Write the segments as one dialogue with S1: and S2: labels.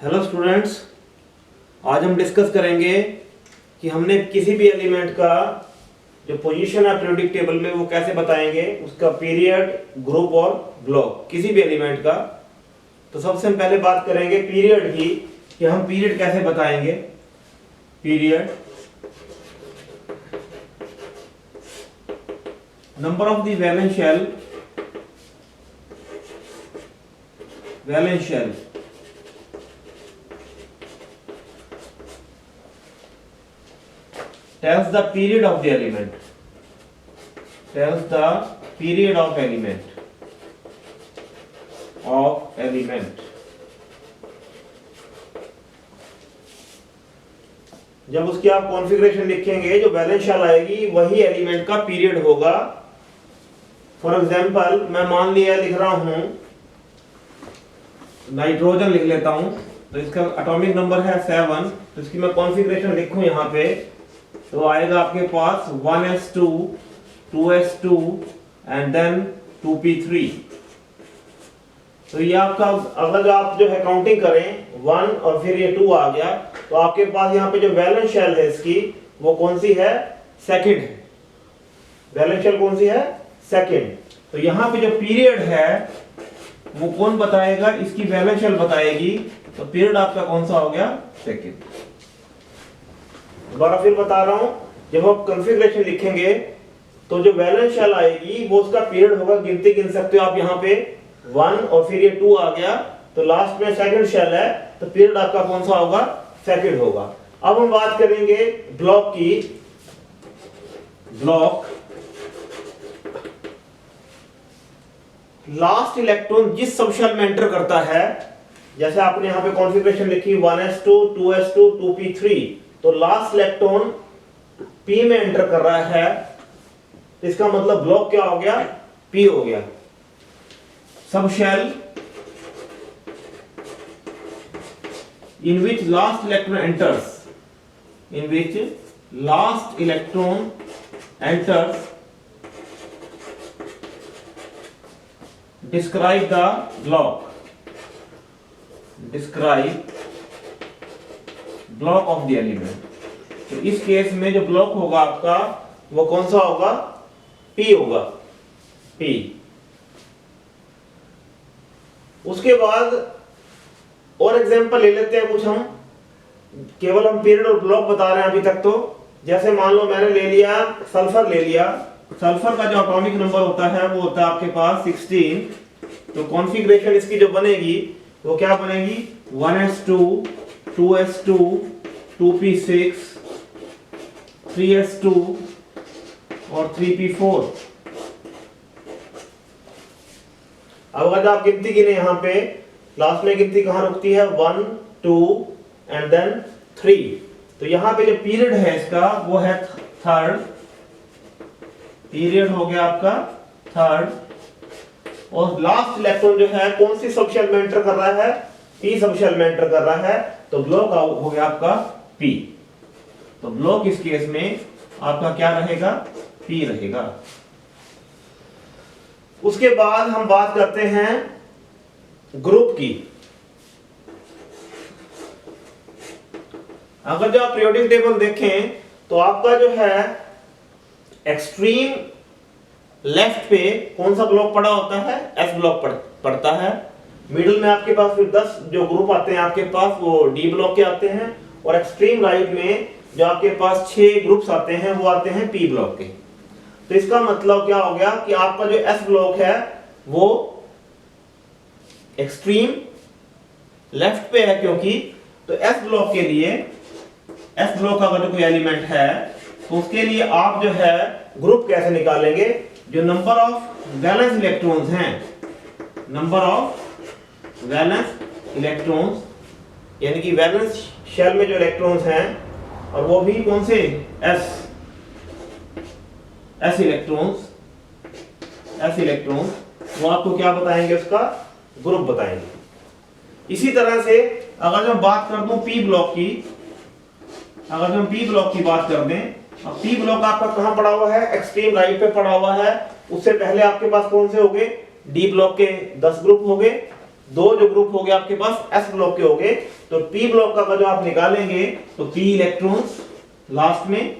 S1: Hello students, आज हम discuss करेंगे कि हमने किसी भी एलिमेंट का जो पोजीशन है पीरियोडिक टेबल में वो कैसे बताएंगे, उसका पीरियड, ग्रुप और ब्लॉक किसी भी एलिमेंट का। तो सबसे हम पहले बात करेंगे पीरियड की कि हम पीरियड कैसे बताएंगे। Period, number of the valence shell tells the period of the element, जब उसकी आप कॉन्फ़िगरेशन लिखेंगे जो बैलेंस शेल आएगी वही एलिमेंट का पीरियड होगा। फॉर एग्जांपल मैं मान लिया लिख रहा हूं नाइट्रोजन लिख लेता हूं, तो इसका एटॉमिक नंबर है 7, तो इसकी मैं कॉन्फ़िगरेशन लिखूं यहां पे तो आएगा आपके पास 1s2 2s2 and then 2p3। तो ये आपका अगर आप जो है काउंटिंग करें 1 और फिर ये 2 आ गया तो आपके पास यहाँ पे जो वैलेंस शेल है इसकी वो कौन सी है, सेकंड है। वैलेंस शेल कौन सी है, सेकंड। तो यहाँ पे जो पीरियड है वो कौन बताएगा, इसकी वैलेंस शेल बताएगी। तो पीरियड आपका कौन सा हो गया, सेकंड। दोबारा फिर बता रहा हूं, जब आप कॉन्फ़िगरेशन लिखेंगे तो जो वैलेंस शेल आएगी वो उसका पीरियड होगा। गिनती गिन सकते हो आप, यहाँ पे 1 और फिर ये 2 आ गया तो लास्ट में सेकंड शेल है तो पीरियड आपका कौन सा होगा, सेकंड होगा। अब हम बात करेंगे ब्लॉक की। ब्लॉक, लास्ट इलेक्ट्रॉन जिस सब शेल में एंटर करता है, जैसे आपने यहाँ पे कॉन्फ़िगरेशन लिखी 1s2 2s2 2p3, तो लास्ट इलेक्ट्रॉन p में एंटर कर रहा है, इसका मतलब ब्लॉक क्या हो गया, p हो गया। Subshell in which last electron enters, describe the block, of the element। तो इस केस में जो ब्लॉक होगा आपका वो कौन सा होगा, P होगा, P। उसके बाद और एग्जांपल ले लेते हैं कुछ हम, केवल हम पीरियड और ब्लॉक बता रहे हैं अभी तक। तो जैसे मान लो मैंने ले लिया सल्फर, ले लिया सल्फर का जो एटॉमिक नंबर होता है वो होता है आपके पास 16। तो कॉन्फ़िगरेशन इसकी जो बनेगी वो क्या बनेगी, 1s2 2s2 2p6 3s2 और 3p4। अब अगर आप गिनती गिने यहाँ पे लास्ट में गिनती कहां रुकती है, 1 2 एंड देन 3। तो यहां पे जो पीरियड है इसका वो है थर्ड, पीरियड हो गया आपका थर्ड। और लास्ट इलेक्ट्रॉन जो है कौन सी सब शेल में एंटर कर रहा है, p सब शेल में एंटर कर रहा है, तो ब्लॉक हो गया आपका p। तो ब्लॉक इस केस में आपका क्या रहेगा, p रहेगा। उसके बाद हम बात करते हैं ग्रुप की। अगर जो आप पीरियोडिक टेबल देखें तो आपका जो है एक्सट्रीम लेफ्ट पे कौन सा ब्लॉक पड़ा होता है, S ब्लॉक पड़ता है। मिडिल में आपके पास फिर 10 जो ग्रुप आते हैं आपके पास वो D ब्लॉक के आते हैं, और एक्सट्रीम राइट में जो आपके पास 6 ग्रुप्स आते हैं वो आते हैं P ब्लॉक के। तो इसका मतलब क्या हो गया कि आपका जो S ब्लॉक है वो एक्सट्रीम लेफ्ट पे है, क्योंकि तो S ब्लॉक के लिए, S ब्लॉक का अगर कोई एलिमेंट है तो उसके लिए आप जो है ग्रुप कैसे निकालेंगे, जो नंबर ऑफ वैलेंस इलेक्ट्रॉन्स हैं, नंबर ऑफ वैलेंस इलेक्ट्रॉन्स यानी कि वैलेंस शेल में जो इलेक्ट्रॉन्स हैं, और वो भी कौन से, S इलेक्ट्रॉन्स, वो आपको क्या बताएंगे, उसका ग्रुप बताएंगे। इसी तरह से अगर मैं बात कर दूं P ब्लॉक की, अगर हम P ब्लॉक की बात कर दें, अब P ब्लॉक आपका कहां पड़ा हुआ है, एक्सट्रीम राइट पे पड़ा हुआ है। उससे पहले आपके पास कौन से हो गए, D ब्लॉक के 10 ग्रुप हो गए, दो जो ग्रुप हो गए आपके पास s ब्लॉक के हो गए, तो p ब्लॉक का जो आप निकालेंगे तो p इलेक्ट्रॉन्स लास्ट में,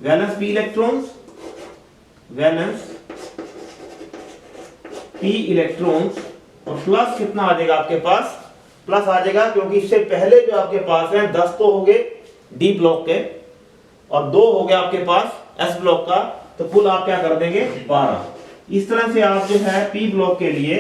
S1: valence p electrons, valence p electrons, और प्लस कितना आ जाएगा आपके पास, प्लस आ जाएगा क्योंकि इससे पहले जो आपके पास है 10 तो हो गए d ब्लॉक के और 2 हो गया आपके पास s ब्लॉक का, तो कुल आप क्या कर देंगे 12। इस तरह से आप जो है p ब्लॉक के लिए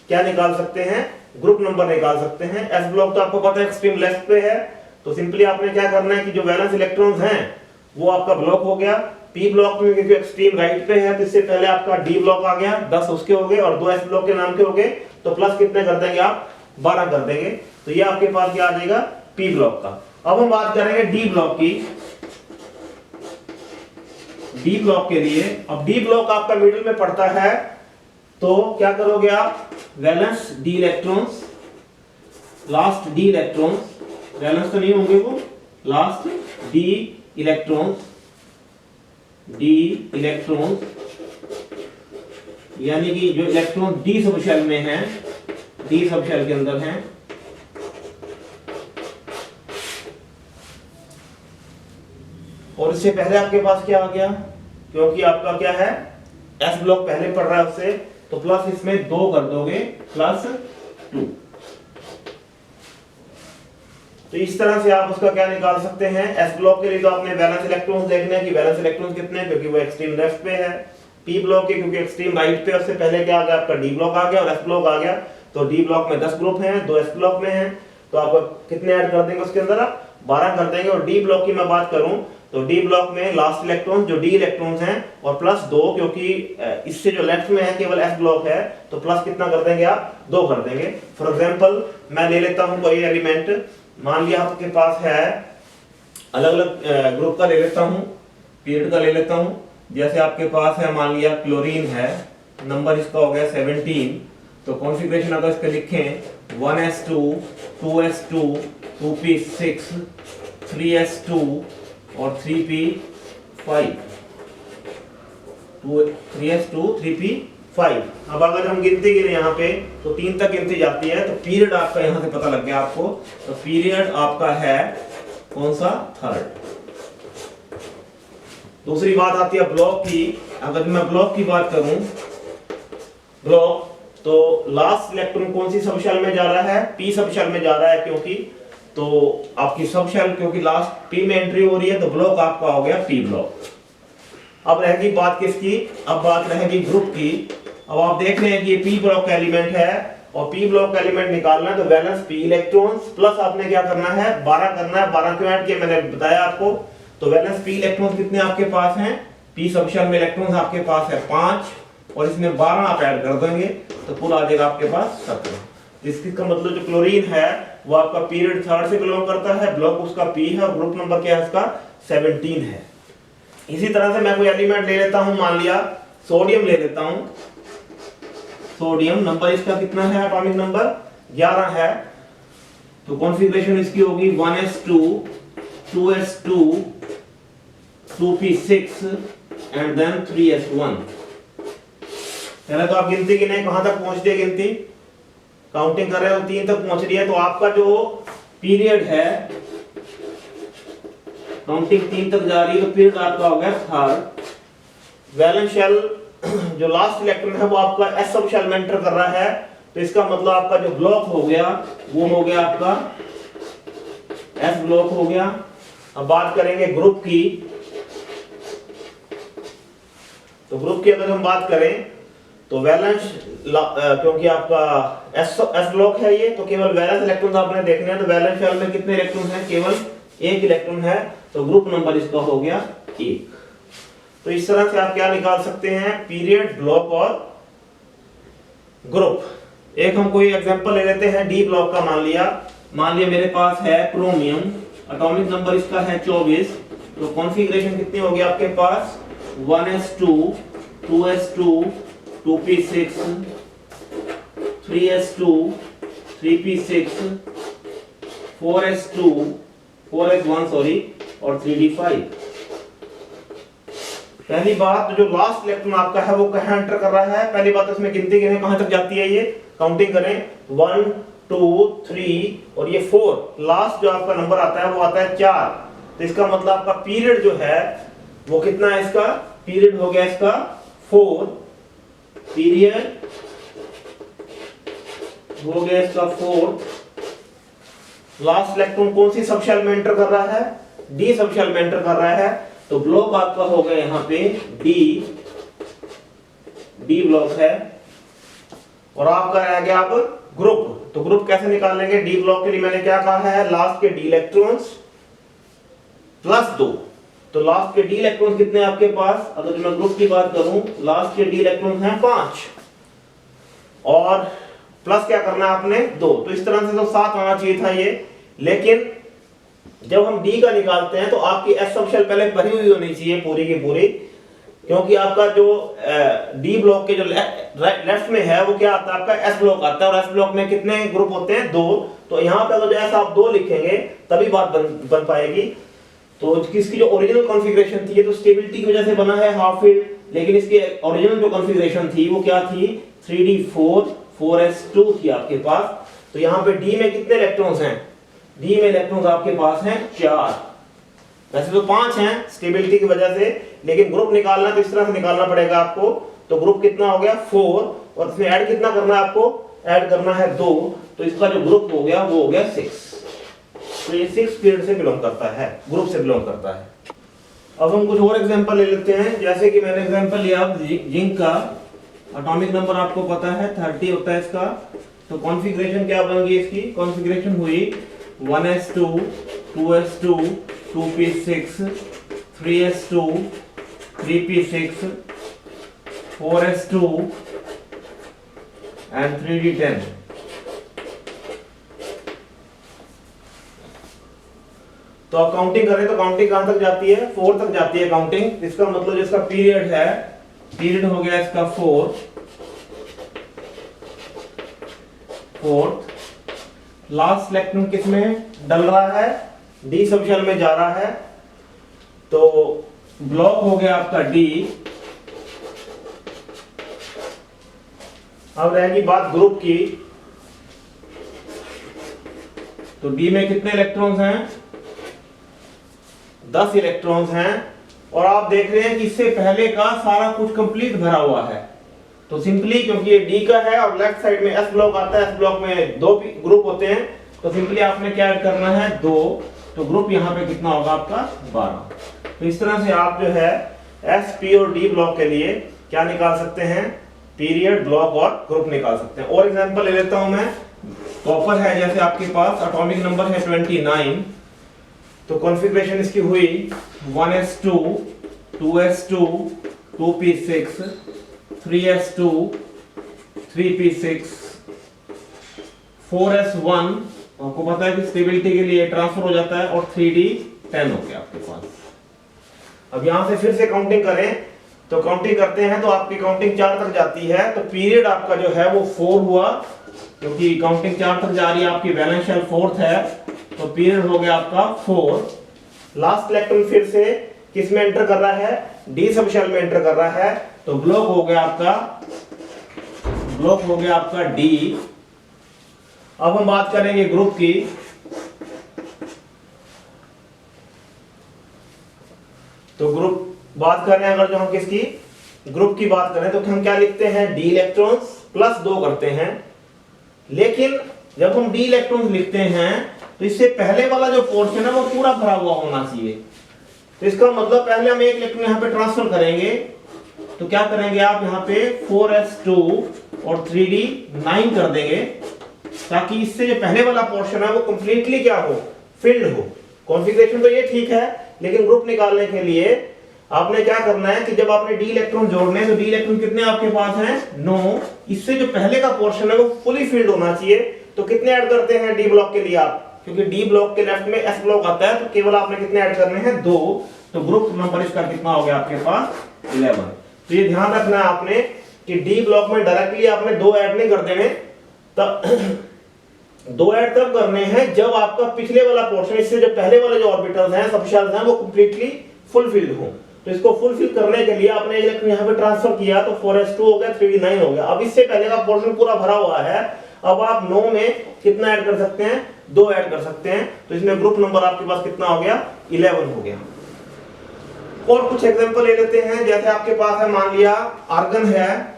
S1: क्या निकाल सकते हैं, ग्रुप नंबर निकाल सकते हैं। s ब्लॉक तो आपको पता है एक्सट्रीम लेफ्ट पे है, तो सिंपली आपने क्या करना है कि जो वैलेंस इलेक्ट्रॉन्स हैं वो आपका ब्लॉक हो गया। p ब्लॉक में क्योंकि एक्सट्रीम राइट पे है तो इससे पहले आपका d ब्लॉक आ गया, 10 उसके हो गए और 2 s ब्लॉक के नाम के हो गए, तो प्लस कितने कर देंगे आप 12 कर देंगे, तो ये आपके पास क्या आ जाएगा p ब्लॉक का। अब हम बात करेंगे d ब्लॉक की। d ब्लॉक के लिए, अब d ब्लॉक आपका मिडिल में पड़ता है, तो क्या करोगे आप, valence d electrons, last d electrons, valence तो नहीं होंगे वो, last d electrons, d electrons यानी कि जो इलेक्ट्रॉन d सब शेल में हैं, d सब शेल के अंदर हैं, और इससे पहले आपके पास क्या आ गया, क्योंकि आपका क्या है s ब्लॉक पहले पड़ रहा है उससे, तो प्लस इसमें 2 कर दोगे प्लस 2। तो इस तरह से आप उसका क्या निकाल सकते हैं। s ब्लॉक के लिए तो आपने वैलेंस इलेक्ट्रॉन्स देखने हैं कि वैलेंस इलेक्ट्रॉन्स कितने हैं, क्योंकि वो एक्सट्रीम लेफ्ट पे है। p ब्लॉक के क्योंकि एक्सट्रीम राइट पे, उससे पहले क्या आ गया आपका d ब्लॉक आ गया और s ब्लॉक आ गया, तो d ब्लॉक में 10 ग्रुप हैं, 2 s ब्लॉक में हैं, तो आप कितने ऐड कर देंगे उसके अंदर, आप 12 कर देंगे। और d ब्लॉक की मैं बात करूं तो d ब्लॉक में लास्ट इलेक्ट्रॉन जो d इलेक्ट्रॉन्स हैं और प्लस 2, क्योंकि इससे जो लेफ्ट में है केवल s ब्लॉक है, तो प्लस कितना कर देंगे आप 2 कर देंगे। फॉर एग्जांपल मैं ले लेता हूं कोई एलिमेंट, मान लिया आपके पास है अलग अलग ग्रुप का ले लेता हूं, पीरियड का ले लेता हूं, जैसे आपके पास है मान लिया क्लोरीन है, नंबर इसका हो गया 17, तो कॉन्फ़िगरेशन अगर इस पे लिखें 1s2 2s2 2p6 3s2 और 3p5, 3s2 3p5। अब अगर हम गिनती गिने यहाँ पे तो 3 तक गिनती जाती है, तो पीरियड आपका यहाँ से पता लग गया आपको, तो पीरियड आपका है कौन सा, थर्ड। दूसरी बात आती है ब्लॉक की। अगर मैं ब्लॉक की बात करूं, ब्लॉक तो लास्ट इलेक्ट्रॉन कौन सी सब शेल में जा रहा है, p सब शेल में जा रहा है, क्योंकि तो आपकी सब शेल क्योंकि लास्ट p में एंट्री हो रही है, तो ब्लॉक आपका हो गया p ब्लॉक। अब रहेगी बात किसकी, अब बात रहेगी ग्रुप की। अब आप देख रहे हैं कि ये p ब्लॉक का एलिमेंट है और p ब्लॉक का एलिमेंट निकालना है, तो वैलेंस p इलेक्ट्रॉन्स प्लस आपने क्या करना है 12 करना है। 12 क्यों ऐड किया मैंने बताया आपको, तो वैलेंस p इलेक्ट्रॉन्स कितने आपके पास हैं, p सब शेल में इलेक्ट्रॉन्स आपके पास है 5 और इसमें 12 आप ऐड कर देंगे, तो कुल आ जाएगा आपके पास 17। इसका मतलब जो क्लोरीन है वो आपका पीरियड थर्ड से बिलोंग करता है, ब्लॉक उसका p है और ग्रुप नंबर क्या है उसका 17 है। इसी तरह से मैं कोई एलिमेंट ले लेता हूं, मान लिया सोडियम ले लेता हूं, सोडियम नंबर इसका कितना है, एटॉमिक नंबर 11 है, तो कॉन्फ़िगरेशन इसकी होगी 1s2 2s2 2p6 and then 3s1। पहले तो आप गिनती गिने, कहां तक पहुंचती है गिनती, काउंटिंग कर रहे हो 3 तक पहुंच रही है, तो आपका जो पीरियड है काउंटिंग 3 तक जा रही है, तो पीरियड आपका हो गया थर्ड। वैलेंस शेल जो लास्ट इलेक्ट्रॉन है वो आपका s सब शेल में एंटर कर रहा है, तो इसका मतलब आपका जो ब्लॉक हो गया वो हो गया आपका s ब्लॉक हो गया। अब बात करेंगे ग्रुप की, तो ग्रुप की अगर हम बात करें तो वैलेंस क्योंकि आपका s ब्लॉक है ये, तो केवल वैलेंस इलेक्ट्रॉन आपने देखने हैं, तो वैलेंस शेल में कितने इलेक्ट्रॉन हैं, केवल 1 इलेक्ट्रॉन है, तो ग्रुप नंबर इसका हो गया 1। तो इस तरह से आप क्या निकाल सकते हैं, पीरियड, ब्लॉक और ग्रुप। एक हम कोई एग्जांपल ले लेते हैं डी ब्लॉक का। मान लिया मेरे पास है क्रोमियम, एटॉमिक नंबर इसका है 24, तो कॉन्फ़िगरेशन कितनी होगी आपके पास 1s2 2s2 2p6 3s2 3p6 4s1 और 3d5। पहली बात जो लास्ट इलेक्ट्रॉन आपका है वो कहाँ एंटर कर रहा है, पहली बात इसमें गिनती गिने कहां तक जाती है, ये काउंटिंग करें 1 2 3 और ये 4, लास्ट जो आपका नंबर आता है वो आता है 4। तो इसका मतलब आपका पीरियड जो है वो कितना है, इसका पीरियड हो गया इसका 4, पीरियड हो गया इसका 4। लास्ट इलेक्ट्रॉन कौन सी सबशेल में एंटर कर रहा है, डी सबशेल में एंटर कर रहा है। तो ब्लॉक आपका हो गया यहां पे डी ब्लॉक है। और आपका रह गया अब ग्रुप। तो ग्रुप कैसे निकालेंगे, डी ब्लॉक के लिए मैंने क्या कहा है, लास्ट के डी इलेक्ट्रॉन्स प्लस 2। तो लास्ट के डी इलेक्ट्रॉन्स कितने हैं आपके पास, अगर मैं ग्रुप की बात करूं लास्ट के डी इलेक्ट्रॉन्स हैं 5 और प्लस क्या करना है आपने 2। तो इस तरह से तो 7 आना चाहिए था ये, लेकिन जब हम डी का निकालते हैं तो आपकी एस सबशेल पहले भरी हुई होनी चाहिए पूरी की पूरी, क्योंकि आपका जो डी ब्लॉक के जो लेफ्ट में है वो क्या आता है आपका एस ब्लॉक आता है, और एस ब्लॉक में कितने ग्रुप होते हैं 2। तो यहाँ पे अगर ऐसा आप 2 लिखेंगे तभी बात बन पाएगी। तो किसकी जो ओरिजिनल कॉन्फ़िगरेशन थी, ये तो स्टेबिलिटी की वजह से बना है हाफ फील्ड, लेकिन इसकी ओरिजिनल जो कॉन्फ़िगरेशन थी वो क्या थी 3d4 4s2 थी आपके पास। तो यहाँ पे डी में कितने इलेक्ट्रॉन्स हैं, डी में इलेक्ट्रॉन्स आपके पास हैं 4, वैसे तो 5 हैं स्टेबिलिटी की वजह से, लेकिन ग्रुप निकालना तो इस तरह से निकालना पड़ेगा आपको। तो ग्रुप कितना हो गया 4 और इसमें ऐड कितना करना है आपको, ऐड करना है 2। तो इसका जो ग्रुप हो गया वो हो गया 6। तो ये 6 पीरियड से बिलोंग करता है, ग्रुप से बिलोंग करता है। अब हम कुछ और एग्जांपल ले लेते हैं, जैसे कि मैंने एग्जांपल लिया जिंक का, एटॉमिक नंबर आपको पता है 30 होता है इसका। तो कॉन्फ़िगरेशन क्या बन गई इसकी, कॉन्फ़िगरेशन हुई 1s2 2s2 2p6 3s2 3p6 4s2 and 3d10। तो आप काउंटिंग करें तो काउंटिंग कहां तक जाती है, 4 तक जाती है काउंटिंग। इसका मतलब जिसका पीरियड है, पीरियड हो गया इसका 4th। लास्ट इलेक्ट्रॉन किस में डल रहा है, डी सबशेल में जा रहा है। तो ब्लॉक हो गया आपका डी। अब रहेगी बात ग्रुप की। तो डी में कितने इलेक्ट्रॉन्स हैं, 10 इलेक्ट्रॉन्स हैं। और आप देख रहे हैं कि इससे पहले का सारा कुछ कंप्लीट भरा हुआ है। तो सिंपली क्योंकि ये डी का है और लेफ्ट साइड में एस ब्लॉक आता है, एस ब्लॉक में 2 ग्रुप होते हैं, तो सिंपली आपने क्या ऐड करना है 2। तो ग्रुप यहाँ पे कितना होगा आपका 12। तो इस तरह से आप जो है एस पी और डी ब्लॉक के लिए क्या निकाल सकते हैं, पीरियड, ब्लॉक और ग्रुप निकाल सकते हैं। और एग्जांपल ले लेता हूं मैं, कॉपर है जैसे आपके पास, एटॉमिक नंबर है 29। तो कॉन्फ़िगरेशन इसकी हुई 1s2 2s2 2p6 3s2 3p6। 4s1 आपको पता है कि स्टेबिलिटी के लिए ट्रांसफर हो जाता है, और 3d10 हो गया आपके पास। अब यहां से फिर से काउंटिंग करें, तो काउंटिंग करते हैं तो आपकी काउंटिंग 4 तक जाती है। तो पीरियड आपका जो है वो 4 हुआ, क्योंकि काउंटिंग 4 तक जा रही है, आपकी वैलेंस शेल 4th है। तो पीरियड हो गया आपका 4। लास्ट इलेक्ट्रॉन फिर से किस में एंटर कर रहा है, डी सब शेल में एंटर कर रहा है। तो ब्लॉक हो गया आपका डी। अब हम बात करेंगे ग्रुप की। तो ग्रुप बात करें अगर जो हम किसकी, ग्रुप की बात करें, तो हम क्या लिखते हैं, डी इलेक्ट्रॉन्स प्लस 2 करते हैं। लेकिन जब हम डी इलेक्ट्रॉन्स लिखते हैं तो इससे पहले वाला जो पोर्शन है वो पूरा भरा हुआ होना चाहिए। तो इसका मतलब पहले हम एक इलेक्ट्रॉन यहाँ पे ट्रांसफर करेंगे। तो क्या करेंगे आप यहाँ पे 4s2 और 3d9 कर देंगे, ताकि इससे जो पहले वाला पोर्शन है वो कंप्लीटली क्या हो, फिल्ड हो। कॉन्फ़िगरेशन तो ये ठीक है, लेकिन ग्रुप निकालने के लिए आपने क्या करना है कि जब आपने डी इलेक्ट्रॉन जोड़ने हैं, तो डी इलेक्ट्रॉन कितने आपके पास हैं 9। इससे जो पहले का पोर्शन है वो फुली फिल्ड होना चाहिए। तो कितने ऐड करते हैं डी ब्लॉक के लिए आप, क्योंकि डी ब्लॉक के लेफ्ट में एस ब्लॉक आता है, तो केवल आपने कितने ऐड करने हैं 2। तो ग्रुप नंबर इसका कितना हो गया आपके पास 11। तो ये ध्यान रखना है आपने कि डी ब्लॉक में डायरेक्टली आपने 2 ऐड नहीं कर देने, तब 2 ऐड तब करने हैं जब आपका पिछले वाला पोर्शन, इससे जो पहले वाले जो ऑर्बिटल्स हैं, सबशेल्स हैं, वो कंप्लीटली फुलफिल्ड हो। तो इसको फुलफिल करने के लिए आपने एक इलेक्ट्रॉन यहाँ पे ट्रांसफर किया तो 4s2 हो गया, 3d9 हो गया। अब इससे पहले का पोर्शन पूरा भरा हुआ है, अब आप 9 में कितना ऐड कर सकते हैं, 2 ऐड कर सकते हैं, तो इसमें ग्रुप नंबर आपके पास कितना हो गया, 11 हो गया। और कुछ एग्जांपल ले लेते हैं, जैसे आपके पास है, मान लिया आर्गन है,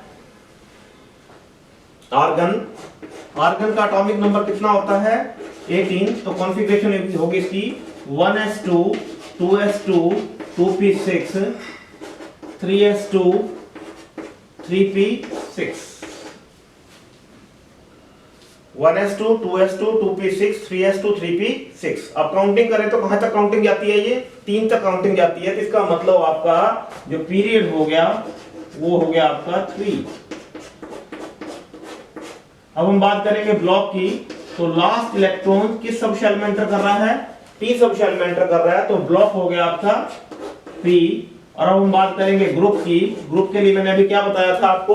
S1: आर्गन का एटॉमिक नंबर कितना होता है, 18, तो कॉन्फ़िगरेशन होगी इसकी 1s2 2s2 2p6 3s2 3p6, 1s2 2s2 2p6 3s2 3p6। अब काउंटिंग करें तो कहां तक काउंटिंग जाती है, ये 3 तक काउंटिंग जाती है, तो इसका मतलब आपका जो पीरियड हो गया वो हो गया आपका 3। अब हम बात करेंगे ब्लॉक की, तो लास्ट इलेक्ट्रॉन किस सब शेल में एंटर कर रहा है, p सब शेल में एंटर कर रहा है, तो ब्लॉक हो गया आपका p। और अब हम बात करेंगे ग्रुप की, ग्रुप के लिए मैंने अभी क्या बताया था आपको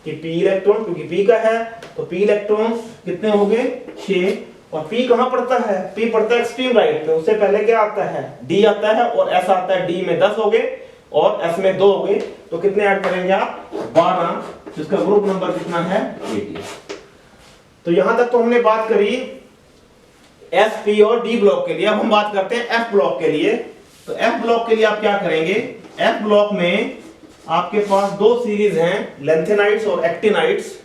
S1: कि p इलेक्ट्रॉन, क्योंकि p का है तो p इलेक्ट्रॉन कितने हो गए, 6। और p कहां पड़ता है, p पड़ता है एक्सट्रीम राइट पे, उससे पहले क्या आता है, d आता है और s आता है, d में 10 हो गए और s में 2 हो गए, तो कितने ऐड करेंगे आप, 12, जिसका ग्रुप नंबर कितना है, 18। तो यहां तक तो हमने बात करी एस, पी और डी ब्लॉक के लिए। अब हम बात करते हैं एफ ब्लॉक के लिए। तो एफ ब्लॉक के लिए आप क्या करेंगे, एफ ब्लॉक में आपके पास 2 सीरीज हैं, लेंथेनाइड्स और एक्टिनाइड्स।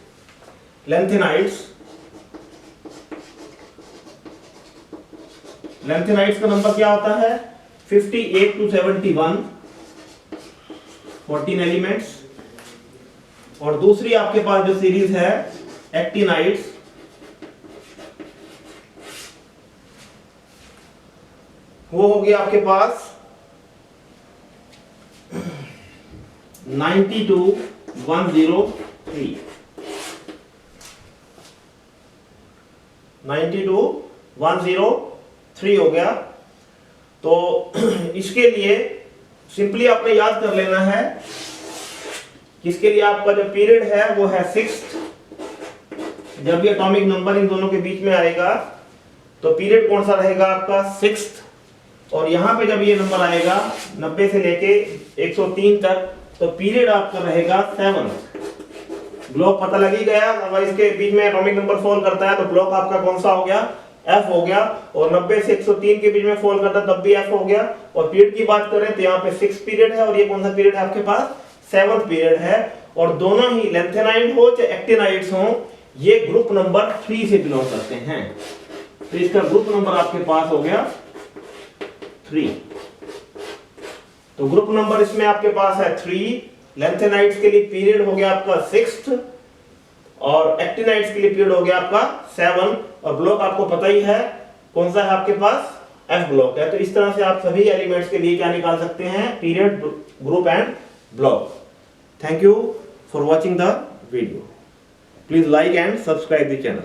S1: लेंथेनाइड्स का नंबर क्या होता है, 58 to 71, 14 एलिमेंट्स। और दूसरी आपके पास जो सीरीज है एक्टिनाइड्स, वो होगी आपके पास 90 to 103, 90 to 103 हो गया। तो इसके लिए सिंपली आपने याद कर लेना है कि इसके लिए आपका जो पीरियड है वो है 6th। जब ये एटॉमिक नंबर इन दोनों के बीच में आएगा तो पीरियड कौन सा रहेगा आपका, 6th। और यहां पे जब ये नंबर आएगा 90 से लेके 103 तक, तो पीरियड आपका रहेगा 7th। ब्लॉक पता लग ही गया, अब इसके बीच में एटॉमिक नंबर फॉल करता है तो ब्लॉक आपका कौन सा हो गया, F हो गया। और 90 से 103 के बीच में फॉल करता है तब भी F हो गया। और पीरियड की बात करें तो यहाँ पे 6 पीरियड है और ये कौन सा पीरियड है आपके पास, 7th पीरियड है। और दोनों ही लेंथेनाइड हो चाहे एक्टिनाइड्स हो, ये ग्रुप नंबर 3 से बिलोंग करते हैं, तो इसका ग्रुप नंबर आपके पास हो गया 3। तो ग्रुप नंबर इसमें आपके पास है 3। लेंथेनाइड्स के लिए पीरियड हो गया आपका 6th और एक्टिनाइड्स के लिए पीरियड हो गया आपका 7। और ब्लॉक आपको पता ही है कौन सा है आपके पास, F ब्लॉक है। तो इस तरह से आप सभी एलिमेंट्स के लिए क्या निकाल सकते हैं, period, group and block. Thank you for watching the video. Please like and subscribe the channel.